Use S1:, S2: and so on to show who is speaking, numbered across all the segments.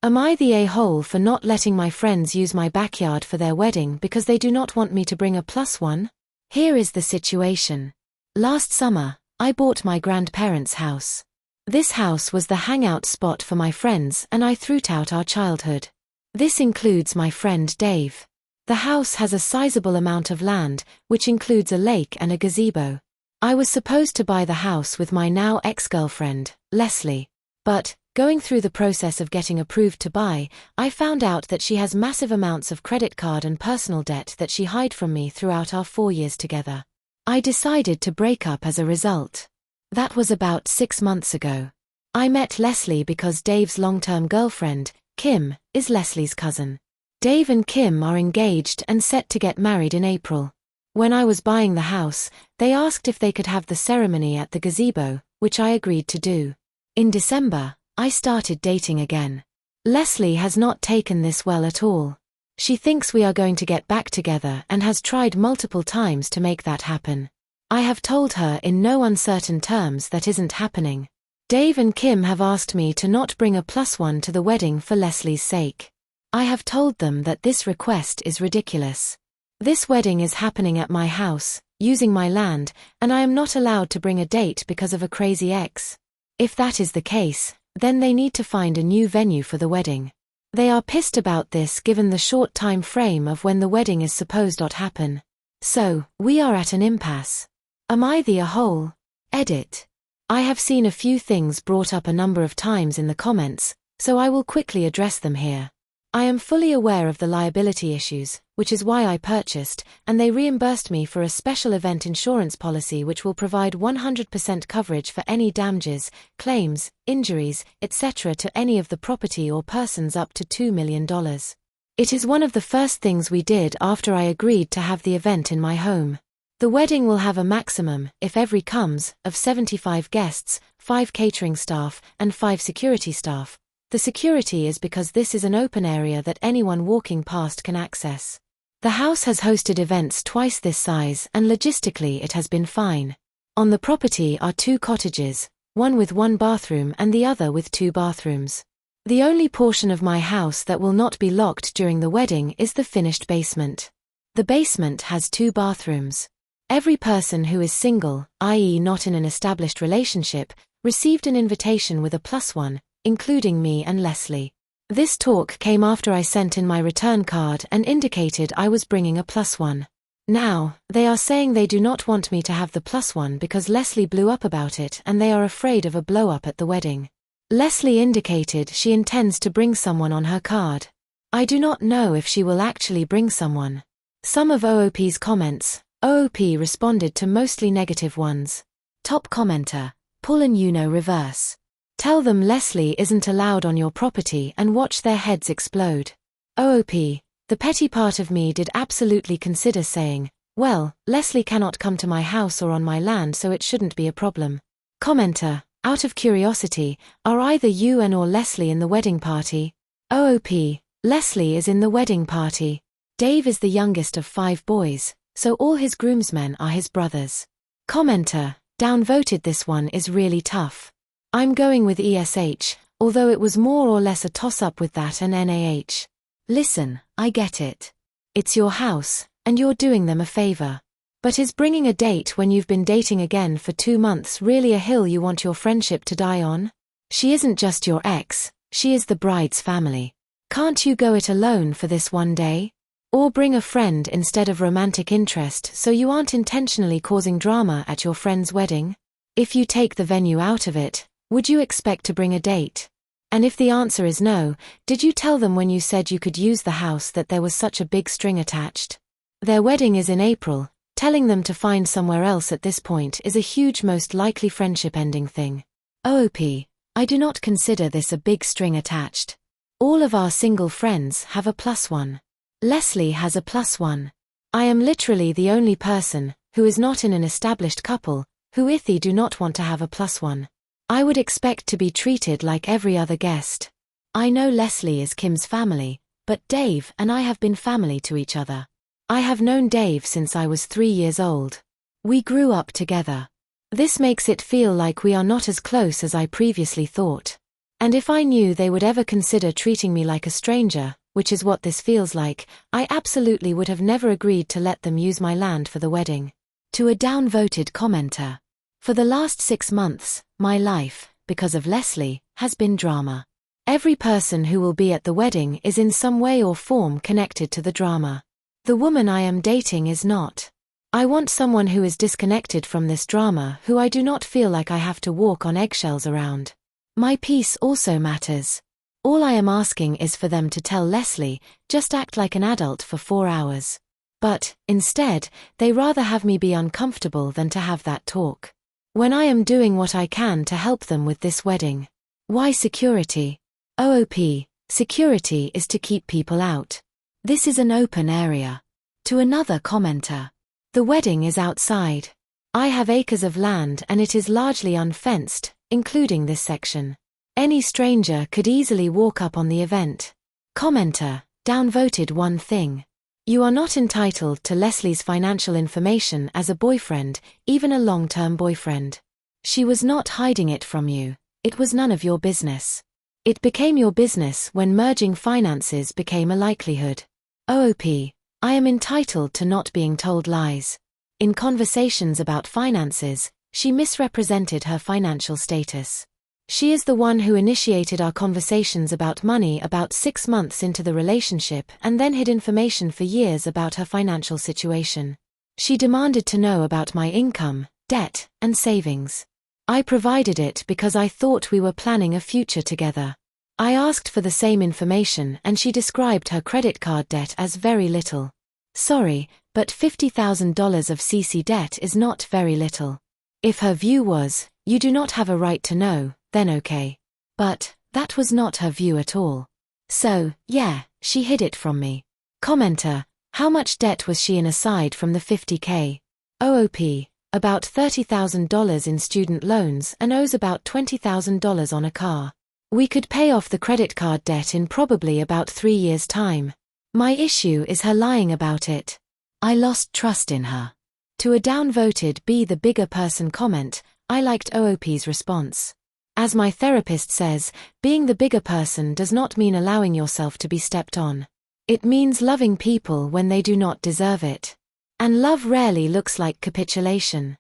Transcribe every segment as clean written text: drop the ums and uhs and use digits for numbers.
S1: Am I the a-hole for not letting my friends use my backyard for their wedding because they do not want me to bring a +1? Here is the situation. Last summer, I bought my grandparents' house. This house was the hangout spot for my friends and I threw out our childhood. This includes my friend Dave. The house has a sizable amount of land, which includes a lake and a gazebo. I was supposed to buy the house with my now ex-girlfriend, Leslie. But, going through the process of getting approved to buy, I found out that she has massive amounts of credit card and personal debt that she hid from me throughout our 4 years together. I decided to break up as a result. That was about 6 months ago. I met Leslie because Dave's long-term girlfriend, Kim, is Leslie's cousin. Dave and Kim are engaged and set to get married in April. When I was buying the house, they asked if they could have the ceremony at the gazebo, which I agreed to do. In December, I started dating again. Leslie has not taken this well at all. She thinks we are going to get back together and has tried multiple times to make that happen. I have told her in no uncertain terms that isn't happening. Dave and Kim have asked me to not bring a +1 to the wedding for Leslie's sake. I have told them that this request is ridiculous. This wedding is happening at my house, using my land, and I am not allowed to bring a date because of a crazy ex. If that is the case, then they need to find a new venue for the wedding. They are pissed about this given the short time frame of when the wedding is supposed to happen. So, we are at an impasse. Am I the a-hole? Edit. I have seen a few things brought up a number of times in the comments, so I will quickly address them here. I am fully aware of the liability issues, which is why I purchased, and they reimbursed me for a special event insurance policy which will provide 100% coverage for any damages, claims, injuries, etc. to any of the property or persons up to $2 million. It is one of the first things we did after I agreed to have the event in my home. The wedding will have a maximum, if every comes, of 75 guests, 5 catering staff, and 5 security staff. The security is because this is an open area that anyone walking past can access. The house has hosted events twice this size and logistically it has been fine. On the property are 2 cottages, one with 1 bathroom and the other with 2 bathrooms. The only portion of my house that will not be locked during the wedding is the finished basement. The basement has 2 bathrooms. Every person who is single, i.e. not in an established relationship, received an invitation with a +1, including me and Leslie. This talk came after I sent in my return card and indicated I was bringing a +1. Now, they are saying they do not want me to have the +1 because Leslie blew up about it and they are afraid of a blow-up at the wedding. Leslie indicated she intends to bring someone on her card. I do not know if she will actually bring someone. Some of OOP's comments, OOP responded to mostly negative ones. Top commenter, pull an reverse. Tell them Leslie isn't allowed on your property and watch their heads explode. OOP, the petty part of me did absolutely consider saying, well, Leslie cannot come to my house or on my land so it shouldn't be a problem. Commenter, out of curiosity, are either you and or Leslie in the wedding party? OOP, Leslie is in the wedding party. Dave is the youngest of 5 boys, so all his groomsmen are his brothers. Commenter, downvoted this one is really tough. I'm going with ESH, although it was more or less a toss-up with that and NAH. Listen, I get it. It's your house, and you're doing them a favor. But is bringing a date when you've been dating again for 2 months really a hill you want your friendship to die on? She isn't just your ex, she is the bride's family. Can't you go it alone for this one day? Or bring a friend instead of romantic interest so you aren't intentionally causing drama at your friend's wedding? If you take the venue out of it, would you expect to bring a date? And if the answer is no, did you tell them when you said you could use the house that there was such a big string attached? Their wedding is in April. Telling them to find somewhere else at this point is a huge most likely friendship ending thing. OOP, I do not consider this a big string attached. All of our single friends have a +1. Leslie has a +1. I am literally the only person, who is not in an established couple, who do not want to have a +1. I would expect to be treated like every other guest. I know Leslie is Kim's family, but Dave and I have been family to each other. I have known Dave since I was 3 years old. We grew up together. This makes it feel like we are not as close as I previously thought. And if I knew they would ever consider treating me like a stranger, which is what this feels like, I absolutely would have never agreed to let them use my land for the wedding. To a downvoted commenter. For the last 6 months, my life, because of Leslie, has been drama. Every person who will be at the wedding is in some way or form connected to the drama. The woman I am dating is not. I want someone who is disconnected from this drama, who I do not feel like I have to walk on eggshells around. My peace also matters. All I am asking is for them to tell Leslie, just act like an adult for 4 hours. But, instead, they rather have me be uncomfortable than to have that talk. When I am doing what I can to help them with this wedding. Why security? OOP, security is to keep people out. This is an open area. To another commenter. The wedding is outside. I have acres of land and it is largely unfenced, including this section. Any stranger could easily walk up on the event. Commenter, downvoted one thing. You are not entitled to Leslie's financial information as a boyfriend, even a long-term boyfriend. She was not hiding it from you. It was none of your business. It became your business when merging finances became a likelihood. OOP, I am entitled to not being told lies. In conversations about finances, she misrepresented her financial status. She is the one who initiated our conversations about money about 6 months into the relationship and then hid information for years about her financial situation. She demanded to know about my income, debt, and savings. I provided it because I thought we were planning a future together. I asked for the same information and she described her credit card debt as very little. Sorry, but $50,000 of CC debt is not very little. If her view was, you do not have a right to know, then okay. But, that was not her view at all. So, yeah, she hid it from me. Commenter, how much debt was she in aside from the $50K? OOP, about $30,000 in student loans and owes about $20,000 on a car. We could pay off the credit card debt in probably about 3 years' time. My issue is her lying about it. I lost trust in her. To a downvoted be the bigger person comment, I liked OOP's response. As my therapist says, being the bigger person does not mean allowing yourself to be stepped on. It means loving people when they do not deserve it. And love rarely looks like capitulation.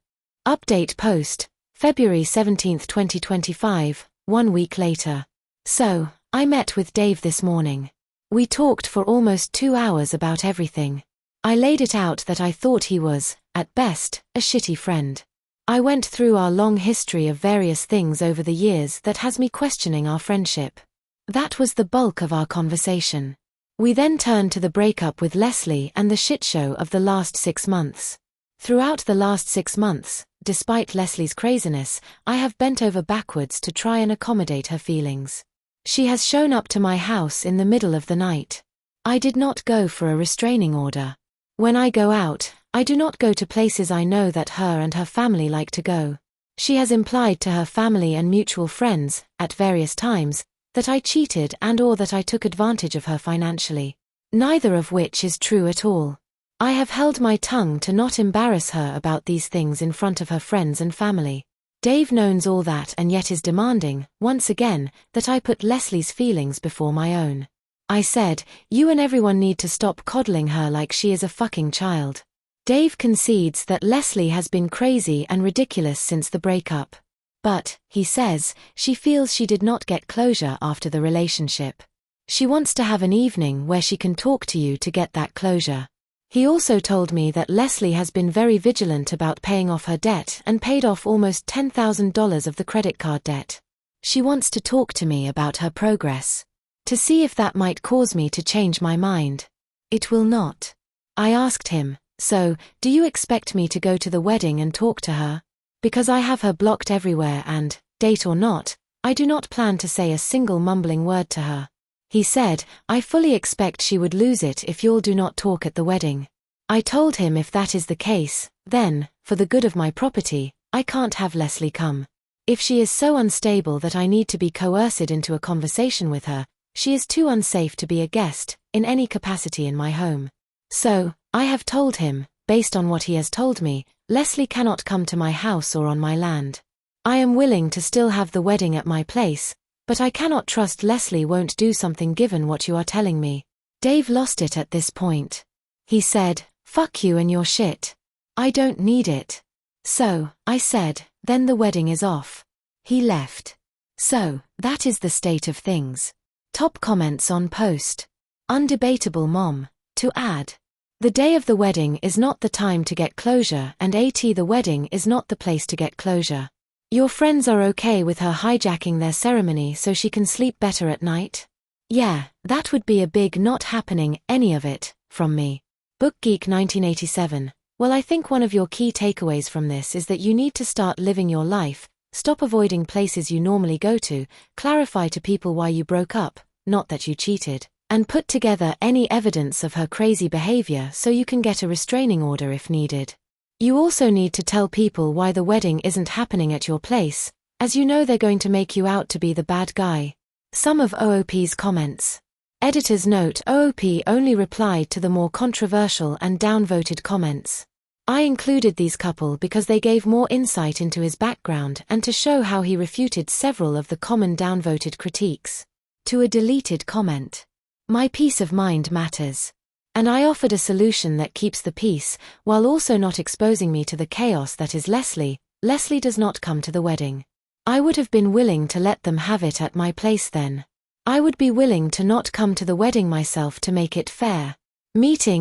S1: Update post, February 17, 2025, 1 week later. So, I met with Dave this morning. We talked for almost 2 hours about everything. I laid it out that I thought he was, at best, a shitty friend. I went through our long history of various things over the years that has me questioning our friendship. That was the bulk of our conversation. We then turned to the breakup with Leslie and the shitshow of the last 6 months. Throughout the last 6 months, despite Leslie's craziness, I have bent over backwards to try and accommodate her feelings. She has shown up to my house in the middle of the night. I did not go for a restraining order. When I go out, I do not go to places I know that her and her family like to go. She has implied to her family and mutual friends, at various times, that I cheated and/or that I took advantage of her financially. Neither of which is true at all. I have held my tongue to not embarrass her about these things in front of her friends and family. Dave knows all that and yet is demanding, once again, that I put Leslie's feelings before my own. I said, you and everyone need to stop coddling her like she is a fucking child. Dave concedes that Leslie has been crazy and ridiculous since the breakup. But, he says, she feels she did not get closure after the relationship. She wants to have an evening where she can talk to you to get that closure. He also told me that Leslie has been very vigilant about paying off her debt and paid off almost $10,000 of the credit card debt. She wants to talk to me about her progress. To see if that might cause me to change my mind. It will not. I asked him, so, do you expect me to go to the wedding and talk to her? Because I have her blocked everywhere and, date or not, I do not plan to say a single mumbling word to her. He said, I fully expect she would lose it if y'all do not talk at the wedding. I told him if that is the case, then, for the good of my property, I can't have Leslie come. If she is so unstable that I need to be coerced into a conversation with her, she is too unsafe to be a guest, in any capacity in my home. So, I have told him, based on what he has told me, Leslie cannot come to my house or on my land. I am willing to still have the wedding at my place, But I cannot trust Leslie won't do something given what you are telling me. Dave lost it at this point. He said, "Fuck you and your shit. I don't need it." So, I said, "Then the wedding is off." He left. So, that is the state of things. Top comments on post. Undebatable mom. To add. The day of the wedding is not the time to get closure, and the wedding is not the place to get closure. Your friends are okay with her hijacking their ceremony so she can sleep better at night? Yeah, that would be a big not happening, any of it, from me. BookGeek 1987. Well, I think one of your key takeaways from this is that you need to start living your life, stop avoiding places you normally go to, clarify to people why you broke up, not that you cheated, and put together any evidence of her crazy behavior so you can get a restraining order if needed. You also need to tell people why the wedding isn't happening at your place, as you know they're going to make you out to be the bad guy. Some of OOP's comments. Editor's note: OOP only replied to the more controversial and downvoted comments. I included these couple because they gave more insight into his background and to show how he refuted several of the common downvoted critiques. To a deleted comment. My peace of mind matters. And I offered a solution that keeps the peace, while also not exposing me to the chaos that is Leslie. Leslie does not come to the wedding. I would have been willing to let them have it at my place then. I would be willing to not come to the wedding myself to make it fair.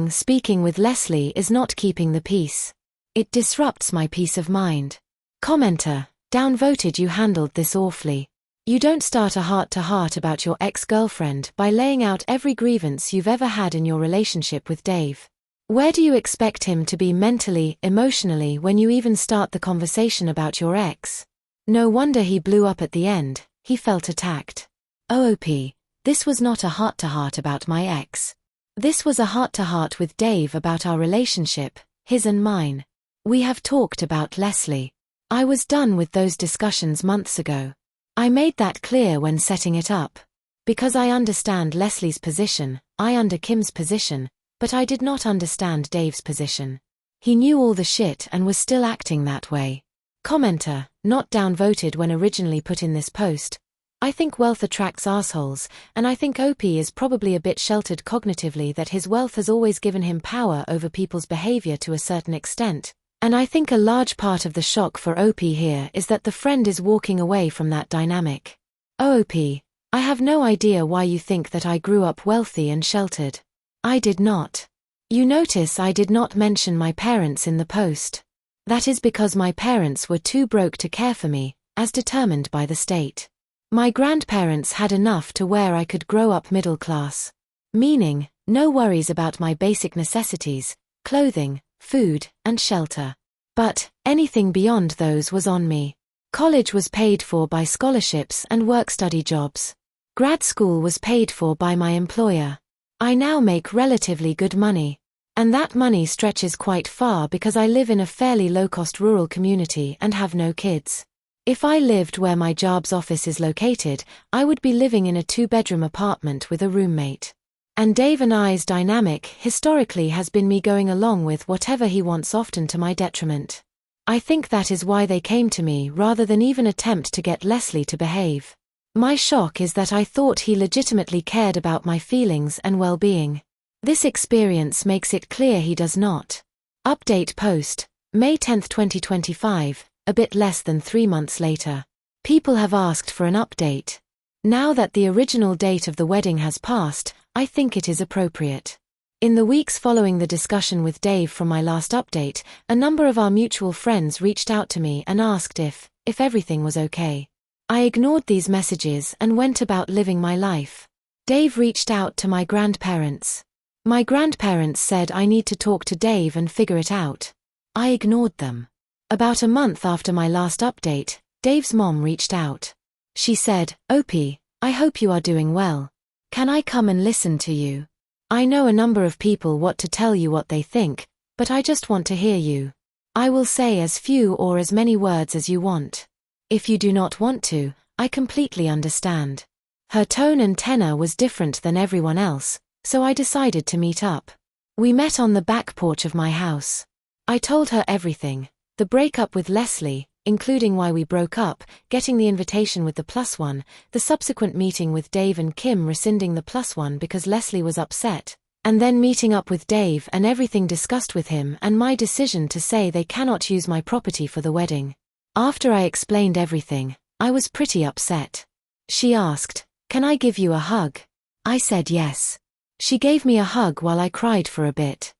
S1: Speaking with Leslie is not keeping the peace. It disrupts my peace of mind. Commenter: downvoted. You handled this awfully. You don't start a heart-to-heart about your ex-girlfriend by laying out every grievance you've ever had in your relationship with Dave. Where do you expect him to be mentally, emotionally when you even start the conversation about your ex? No wonder he blew up at the end. He felt attacked. OOP, this was not a heart-to-heart about my ex. This was a heart-to-heart with Dave about our relationship, his and mine. We have talked about Leslie. I was done with those discussions months ago. I made that clear when setting it up. Because I understand Leslie's position, I under Kim's position, but I did not understand Dave's position. He knew all the shit and was still acting that way. Commenter: not downvoted when originally put in this post. I think wealth attracts assholes, and I think OP is probably a bit sheltered cognitively that his wealth has always given him power over people's behavior to a certain extent. And I think a large part of the shock for OP here is that the friend is walking away from that dynamic. OP, I have no idea why you think that I grew up wealthy and sheltered. I did not. You notice I did not mention my parents in the post. That is because my parents were too broke to care for me, as determined by the state. My grandparents had enough to where I could grow up middle class. Meaning, no worries about my basic necessities, clothing, food, and shelter. But anything beyond those was on me. College was paid for by scholarships and work-study jobs. Grad school was paid for by my employer. I now make relatively good money. And that money stretches quite far because I live in a fairly low-cost rural community and have no kids. If I lived where my job's office is located, I would be living in a 2-bedroom apartment with a roommate. And Dave and I's dynamic historically has been me going along with whatever he wants, often to my detriment. I think that is why they came to me rather than even attempt to get Leslie to behave. My shock is that I thought he legitimately cared about my feelings and well-being. This experience makes it clear he does not. Update post, May 10, 2025, a bit less than 3 months later. People have asked for an update. Now that the original date of the wedding has passed, I think it is appropriate. In the weeks following the discussion with Dave from my last update, a number of our mutual friends reached out to me and asked if everything was okay. I ignored these messages and went about living my life. Dave reached out to my grandparents. My grandparents said I need to talk to Dave and figure it out. I ignored them. About a month after my last update, Dave's mom reached out. She said, "Opie, I hope you are doing well. Can I come and listen to you? I know a number of people what to tell you what they think, but I just want to hear you. I will say as few or as many words as you want. If you do not want to, I completely understand." Her tone and tenor was different than everyone else, so I decided to meet up. We met on the back porch of my house. I told her everything, the breakup with Leslie, including why we broke up, getting the invitation with the +1, the subsequent meeting with Dave and Kim rescinding the +1 because Leslie was upset, and then meeting up with Dave and everything discussed with him and my decision to say they cannot use my property for the wedding. After I explained everything, I was pretty upset. She asked, "Can I give you a hug?" I said yes. She gave me a hug while I cried for a bit.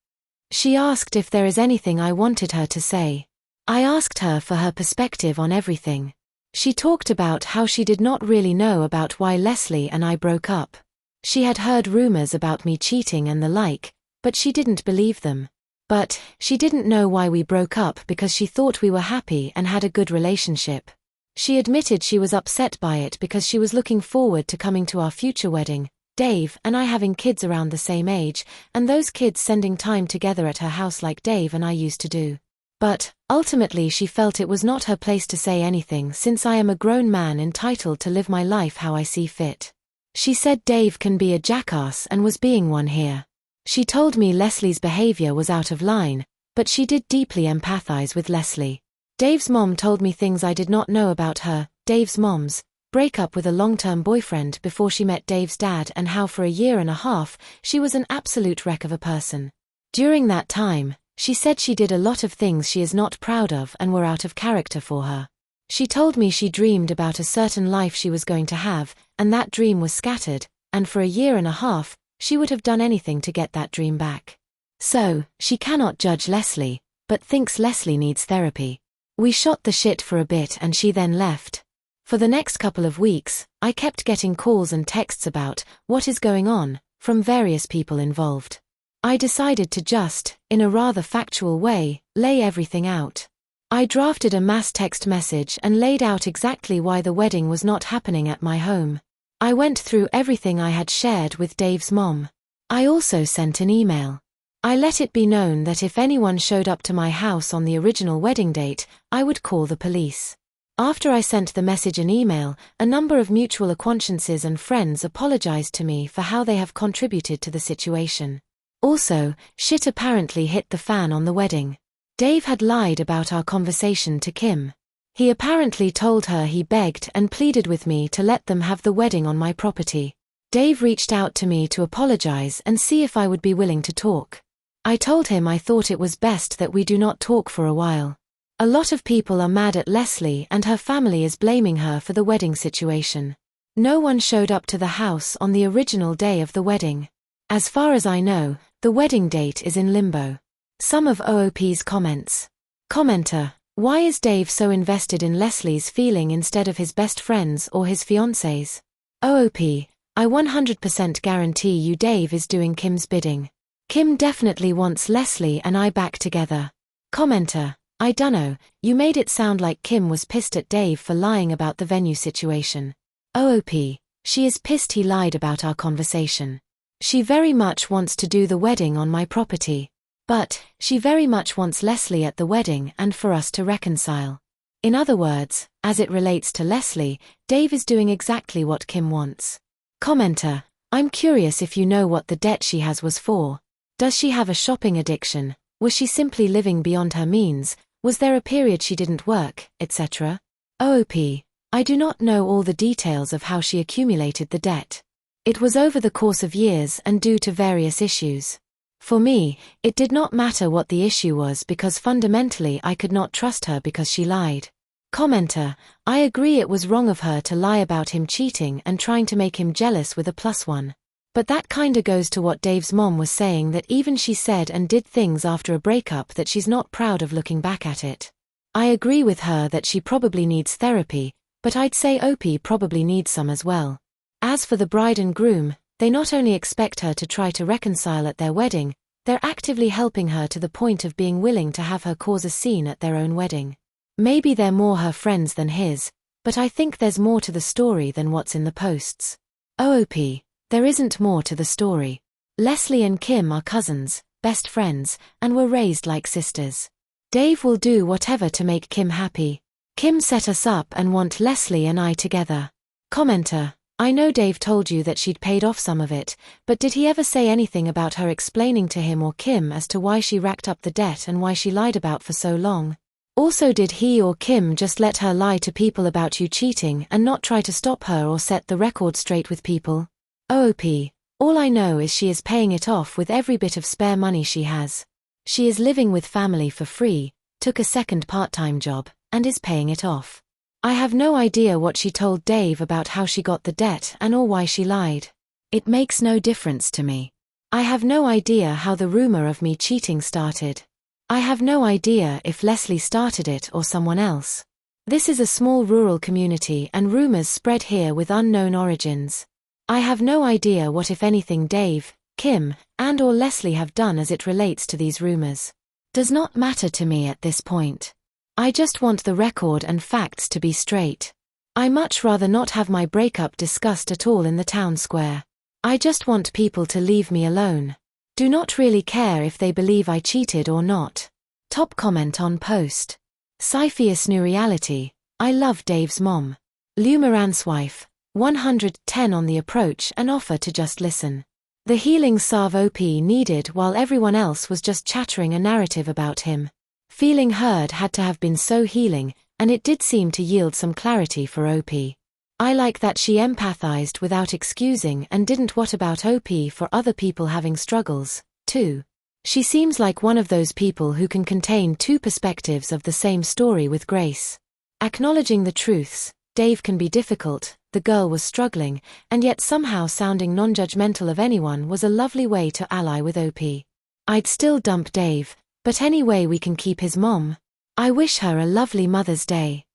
S1: She asked if there is anything I wanted her to say. I asked her for her perspective on everything. She talked about how she did not really know about why Leslie and I broke up. She had heard rumors about me cheating and the like, but she didn't believe them. But she didn't know why we broke up because she thought we were happy and had a good relationship. She admitted she was upset by it because she was looking forward to coming to our future wedding, Dave and I having kids around the same age, and those kids spending time together at her house like Dave and I used to do. But, ultimately she felt it was not her place to say anything since I am a grown man entitled to live my life how I see fit. She said Dave can be a jackass and was being one here. She told me Leslie's behavior was out of line, but she did deeply empathize with Leslie. Dave's mom told me things I did not know about her, Dave's mom's breakup with a long-term boyfriend before she met Dave's dad and how for a year and a half, she was an absolute wreck of a person. During that time, she said she did a lot of things she is not proud of and were out of character for her. She told me she dreamed about a certain life she was going to have, and that dream was scattered, and for a year and a half, she would have done anything to get that dream back. So, she cannot judge Leslie, but thinks Leslie needs therapy. We shot the shit for a bit and she then left. For the next couple of weeks, I kept getting calls and texts about what is going on, from various people involved. I decided to just, in a rather factual way, lay everything out. I drafted a mass text message and laid out exactly why the wedding was not happening at my home. I went through everything I had shared with Dave's mom. I also sent an email. I let it be known that if anyone showed up to my house on the original wedding date, I would call the police. After I sent the message and email, a number of mutual acquaintances and friends apologized to me for how they have contributed to the situation. Also, shit apparently hit the fan on the wedding. Dave had lied about our conversation to Kim. He apparently told her he begged and pleaded with me to let them have the wedding on my property. Dave reached out to me to apologize and see if I would be willing to talk. I told him I thought it was best that we do not talk for a while. A lot of people are mad at Leslie and her family is blaming her for the wedding situation. No one showed up to the house on the original day of the wedding. As far as I know, the wedding date is in limbo. Some of OOP's comments. Commenter: why is Dave so invested in Leslie's feeling instead of his best friends or his fiancé's? OOP: I 100% guarantee you Dave is doing Kim's bidding. Kim definitely wants Leslie and I back together. Commenter: I dunno, you made it sound like Kim was pissed at Dave for lying about the venue situation. OOP: she is pissed he lied about our conversation. She very much wants to do the wedding on my property. But, she very much wants Leslie at the wedding and for us to reconcile. In other words, as it relates to Leslie, Dave is doing exactly what Kim wants. Commenter: I'm curious if you know what the debt she has was for. Does she have a shopping addiction? Was she simply living beyond her means? Was there a period she didn't work, etc.? OOP: I do not know all the details of how she accumulated the debt. It was over the course of years and due to various issues. For me, it did not matter what the issue was because fundamentally I could not trust her because she lied. Commenter: I agree it was wrong of her to lie about him cheating and trying to make him jealous with a +1. But that kinda goes to what Dave's mom was saying, that even she said and did things after a breakup that she's not proud of looking back at it. I agree with her that she probably needs therapy, but I'd say OP probably needs some as well. As for the bride and groom, they not only expect her to try to reconcile at their wedding, they're actively helping her to the point of being willing to have her cause a scene at their own wedding. Maybe they're more her friends than his, but I think there's more to the story than what's in the posts. OOP: there isn't more to the story. Leslie and Kim are cousins, best friends, and were raised like sisters. Dave will do whatever to make Kim happy. Kim set us up and want Leslie and I together. Commenter: I know Dave told you that she'd paid off some of it, but did he ever say anything about her explaining to him or Kim as to why she racked up the debt and why she lied about for so long? Also, did he or Kim just let her lie to people about you cheating and not try to stop her or set the record straight with people? OP. All I know is she is paying it off with every bit of spare money she has. She is living with family for free, took a second part-time job, and is paying it off. I have no idea what she told Dave about how she got the debt and or why she lied. It makes no difference to me. I have no idea how the rumor of me cheating started. I have no idea if Leslie started it or someone else. This is a small rural community and rumors spread here with unknown origins. I have no idea what, if anything, Dave, Kim, and or Leslie have done as it relates to these rumors. Does not matter to me at this point. I just want the record and facts to be straight. I much rather not have my breakup discussed at all in the town square. I just want people to leave me alone. Do not really care if they believe I cheated or not. Top comment on post. Cypheus New Reality. I love Dave's mom. Lumarant's wife. 110 on the approach and offer to just listen. The healing salve OP needed while everyone else was just chattering a narrative about him. Feeling heard had to have been so healing, and it did seem to yield some clarity for OP. I like that she empathized without excusing and didn't what about OP for other people having struggles, too. She seems like one of those people who can contain two perspectives of the same story with grace. Acknowledging the truths, Dave can be difficult, the girl was struggling, and yet somehow sounding non-judgmental of anyone was a lovely way to ally with OP. I'd still dump Dave, but any way we can keep his mom. I wish her a lovely Mother's Day.